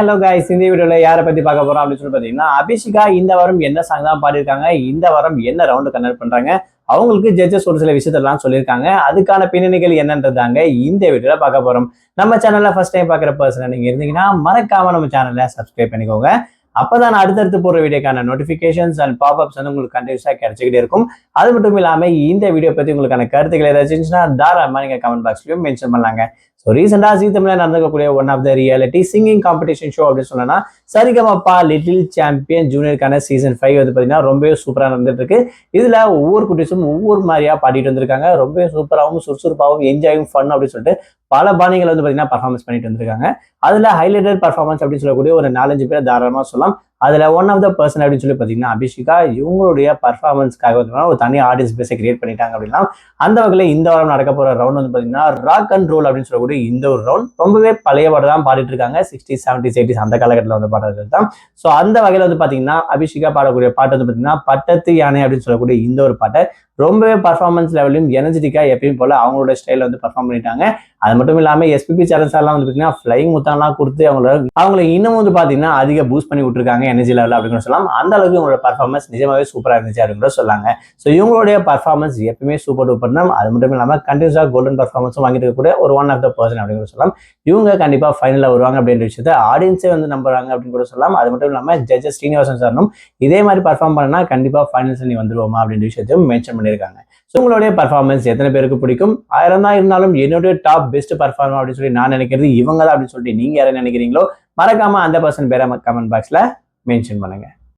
Hello guys, இந்த வீடியோல யாரை பத்தி பார்க்க போறோம் அப்படின்னு சொல்லி பாத்தீங்கன்னா, அபிஷிகா இந்த வாரம் என்ன சாங் தான் பாடியிருக்காங்க, இந்த வாரம் என்ன ரவுண்டு கண்டக்ட் பண்றாங்க, அவங்களுக்கு ஜட்ஜஸ் ஒரு சில விஷயத்தெல்லாம் சொல்லியிருக்காங்க. அதுக்கான பின்னணிகள் என்னன்றதாங்க இந்த வீடியோல பார்க்க போறோம். நம்ம சேனல்ல ஃபர்ஸ்ட் டைம் பார்க்குற பர்சன் நீங்க இருந்தீங்கன்னா மறக்காம நம்ம சேனலை சப்ஸ்கிரைப் பண்ணிக்கோங்க. அப்பதான் அடுத்தடுத்து போற வீடியோக்கான நோட்டிபிகேஷன்ஸ் அண்ட் பாப்அப்ஸ் வந்து உங்களுக்கு கண்டினியூஸா கிடைச்சிக்கிட்டே இருக்கும். அது மட்டும் இல்லாம இந்த வீடியோ பத்தி உங்களுக்கான கருத்துக்கள் ஏதாச்சும் இருந்துச்சுன்னா தாராளமா நீங்க கமெண்ட் பாக்ஸ்லயும் மென்ஷன் பண்ணலாங்க. ஸோ ரீசெண்டா ஜீ தமிழ்ல நடந்துக்கக்கூடிய one of the reality singing competition show அப்படின்னு சொன்னா சரிகமப்பா லிட்டில் சாம்பியன் ஜூனியருக்கான சீசன் 5 வந்து பாத்தீங்கன்னா ரொம்பவே சூப்பரா நடந்துட்டு இருக்கு. இதுல ஒவ்வொரு குட்டிஸும் ஒவ்வொரு மாதிரியா பாடிட்டு வந்திருக்காங்க. ரொம்பவே சூப்பராகவும் சுறுசுறுப்பாகவும் என்ஜாயும் ஃபன் அப்படின்னு சொல்லிட்டு பல பாணிகள் வந்து பாத்தீங்கன்னா பர்ஃபார்மன்ஸ் பண்ணிட்டு வந்திருக்காங்க. அதுல ஹைலைட்டட் பர்ஃபார்மன்ஸ் அப்படின்னு சொல்லக்கூடிய ஒரு 4-5 பேர் தாராளமா சொல்லலாம். அதுல ஒன் ஆஃப் த பர்சன் அப்படின்னு சொல்லி பாத்தீங்கன்னா அபிஷிகா இவங்களுடைய பர்ஃபார்மன்ஸ்க்காக வந்து ஒரு தனி ஆடியன்ஸ் பேஸை கிரியேட் பண்ணிட்டாங்க அப்படின்னா அந்த வகையில இந்த வாரம் நடக்க போற ரவுண்ட் வந்து பாத்தீங்கன்னா ராக் அண்ட் ரோல் அப்படின்னு சொல்லக்கூடிய இந்த ஒரு ரவுண்ட் ரொம்பவே பழைய பாட்டு தான் பாடிட்டு இருக்காங்க. 60s 70s 80s அந்த காலகட்டத்தில் வந்து பாடுறது தான். ஸோ அந்த வகையில வந்து பாத்தீங்கன்னா அபிஷிகா பாடக்கூடிய பாட்டு வந்து பாத்தீங்கன்னா பட்டத்து யானை அப்படின்னு சொல்லக்கூடிய இந்த ஒரு பாட்டை ரொம்பவே பர்ஃபார்மன்ஸ் லெவலையும் எனர்ஜெட்டிக்கா எப்பயும் போல அவங்களோட ஸ்டைல வந்து பர்ஃபார்ம் பண்ணிட்டாங்க. அது மட்டும் இல்லாம எஸ்பிபி சரண் சார்லாம் வந்து பாத்தீங்கன்னா ஃபிளைங் முத்தான்லாம் கொடுத்து அவங்களை இன்னும் வந்து பாத்தீங்கன்னா அதிக பூஸ்ட் பண்ணி விட்டுருக்காங்க எனர்ஜி லெவல் அப்படின்னு சொல்லலாம். அந்த அளவுக்கு இவங்களோட பர்ஃபார்மன்ஸ் நிஜமாவே சூப்பரா இருந்துச்சு அப்படின்னு சொல்லாங்க. ஸோ இவங்களுடைய பர்ஃபார்மன்ஸ் எப்பவுமே சூப்பர் டூப்பர் தான். அது மட்டும் இல்லாம கண்டினியூஸா கோல்டன் பர்ஃபார்மன்ஸும் வாங்கிட்டு இருக்கக்கூடிய ஒரு ஒன் ஆஃப் த பர்சன் அப்படின்னு சொல்லலாம். இவங்க கண்டிப்பா ஃபைனல்ல வருவாங்க அப்படின்ற விஷயத்த ஆடியன்ஸே வந்து நம்புறாங்க அப்படின்னு கூட சொல்லலாம். அது மட்டும் இல்லாம ஜட்ஜஸ் ஸ்ரீனிவாசன் சாரனும் இதே மாதிரி பர்ஃபார்ம் பண்ணா கண்டிப்பா ஃபைனல்ஸ் நீ வந்துருவோமா அப்படின்ற விஷயத்தையும் மென்ஷன் பண்ணியிருக்காங்க. ஸோ உங்களுடைய பர்ஃபார்மன்ஸ் எத்தனை பேருக்கு பிடிக்கும்? 1000 தான் இருந்தாலும் என்னுடைய டாப் பெஸ்ட் பர்ஃபார்மர் அப்படின்னு சொல்லி நான் நினைக்கிறது இவங்க தான் அப்படின்னு சொல்லிட்டு நீங்க யாரை நினைக்கிறீங்களோ மறக்காம அந்த பர்சன் பேரை கமெண்ட் பாக்ஸ்ல மென்ஷன் பண்ணுங்க.